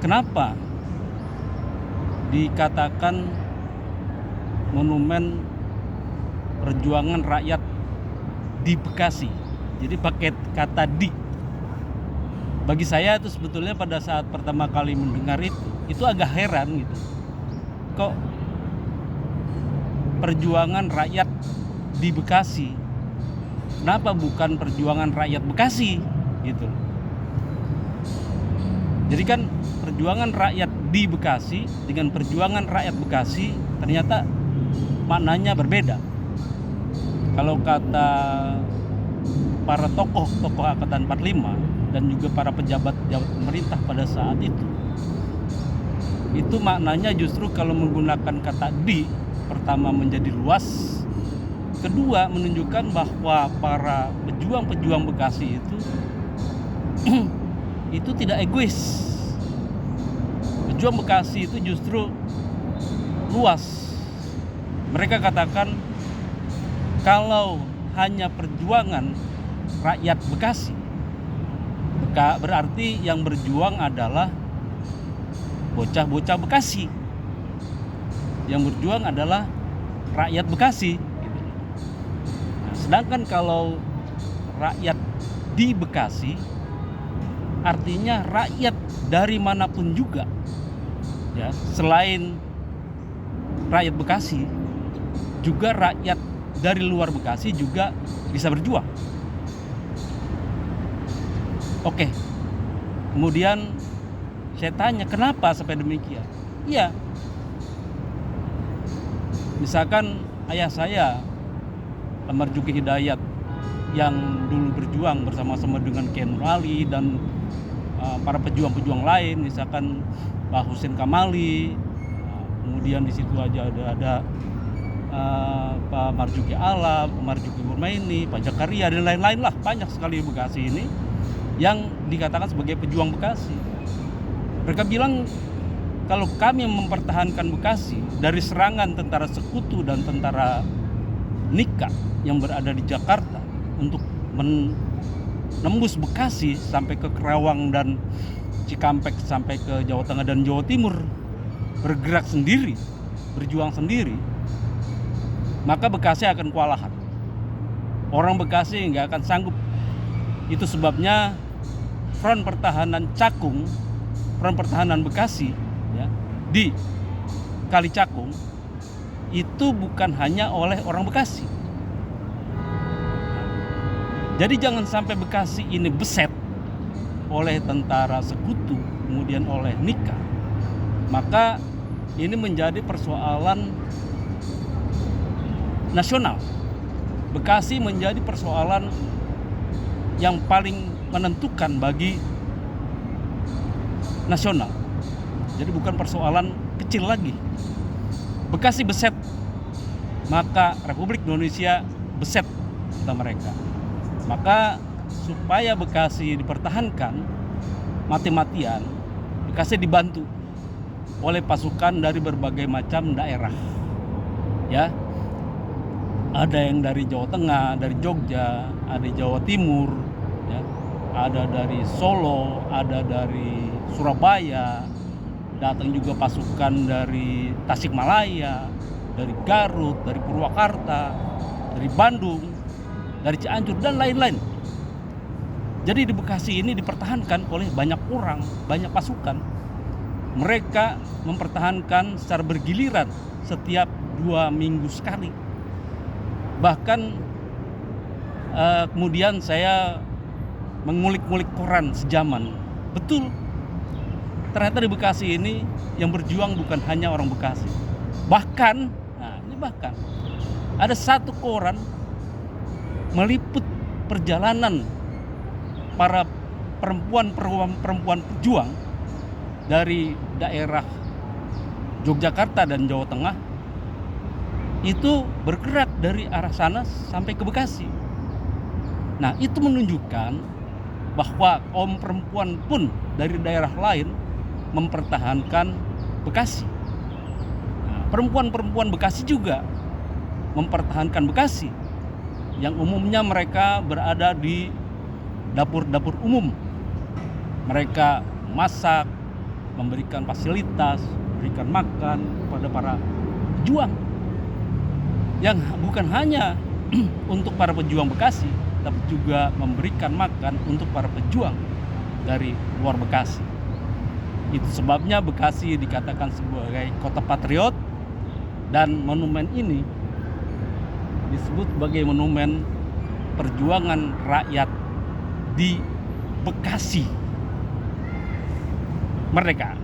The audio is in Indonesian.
Kenapa dikatakan monumen perjuangan rakyat di Bekasi? Jadi pakai kata di. Bagi saya itu sebetulnya pada saat pertama kali mendengar itu agak heran gitu. Kok perjuangan rakyat di Bekasi? Kenapa bukan perjuangan rakyat Bekasi gitu? Jadi kan perjuangan rakyat di Bekasi dengan perjuangan rakyat Bekasi ternyata maknanya berbeda. Kalau kata para tokoh Angkatan 45 dan juga para pejabat pemerintah pada saat itu maknanya justru kalau menggunakan kata di, pertama menjadi luas, kedua menunjukkan bahwa para pejuang Bekasi itu tidak egois. Pejuang Bekasi itu justru luas. Mereka katakan kalau hanya perjuangan rakyat Bekasi, berarti yang berjuang adalah bocah-bocah Bekasi. Yang berjuang adalah rakyat Bekasi. Nah, sedangkan kalau rakyat di Bekasi, artinya rakyat dari manapun juga, ya, selain rakyat Bekasi, juga rakyat dari luar Bekasi juga bisa berjuang. Oke, kemudian saya tanya kenapa sampai demikian? Iya, misalkan ayah saya, Marzuki Hidayat, yang dulu berjuang bersama-sama dengan Ken Ali dan para pejuang-pejuang lain, misalkan Pak Husin Kamali, kemudian di situ aja ada Pak Marzuki Alam, Marzuki Burmaini, Pak Jakaria dan lain-lain lah, banyak sekali Bekasi ini yang dikatakan sebagai pejuang Bekasi. Mereka bilang kalau kami mempertahankan Bekasi dari serangan tentara Sekutu dan tentara Nika yang berada di Jakarta untuk menembus Bekasi sampai ke Kerawang dan Cikampek sampai ke Jawa Tengah dan Jawa Timur, bergerak sendiri, berjuang sendiri, maka Bekasi akan kewalahan. Orang Bekasi nggak akan sanggup. Itu sebabnya front pertahanan Cakung, front pertahanan Bekasi, ya, di Kali Cakung itu bukan hanya oleh orang Bekasi. Jadi jangan sampai Bekasi ini beset oleh tentara Sekutu, kemudian oleh Nika. Maka ini menjadi persoalan nasional. Bekasi menjadi persoalan yang paling menentukan bagi nasional. Jadi bukan persoalan kecil lagi. Bekasi beset, maka Republik Indonesia beset kata mereka. Maka supaya Bekasi dipertahankan mati-matian, Bekasi dibantu oleh pasukan dari berbagai macam daerah. Ya. Ada yang dari Jawa Tengah, dari Jogja, ada Jawa Timur, ya, ada dari Solo, ada dari Surabaya, datang juga pasukan dari Tasikmalaya, dari Garut, dari Purwakarta, dari Bandung, dari Cianjur dan lain-lain. Jadi di Bekasi ini dipertahankan oleh banyak orang, banyak pasukan. Mereka mempertahankan secara bergiliran setiap 2 minggu sekali. Bahkan kemudian saya mengulik-ngulik koran sejaman. Betul, ternyata di Bekasi ini yang berjuang bukan hanya orang Bekasi. Bahkan, bahkan ada satu koran meliput perjalanan para perempuan pejuang dari daerah Yogyakarta dan Jawa Tengah itu bergerak dari arah sana sampai ke Bekasi. Nah, itu menunjukkan bahwa kaum perempuan pun dari daerah lain mempertahankan Bekasi. Nah, perempuan-perempuan Bekasi juga mempertahankan Bekasi, yang umumnya mereka berada di dapur-dapur umum. Mereka masak, memberikan fasilitas, memberikan makan kepada para pejuang yang bukan hanya untuk para pejuang Bekasi, tapi juga memberikan makan untuk para pejuang dari luar Bekasi. Itu sebabnya Bekasi dikatakan sebagai kota patriot, dan monumen ini disebut sebagai monumen perjuangan rakyat di Bekasi Merdeka.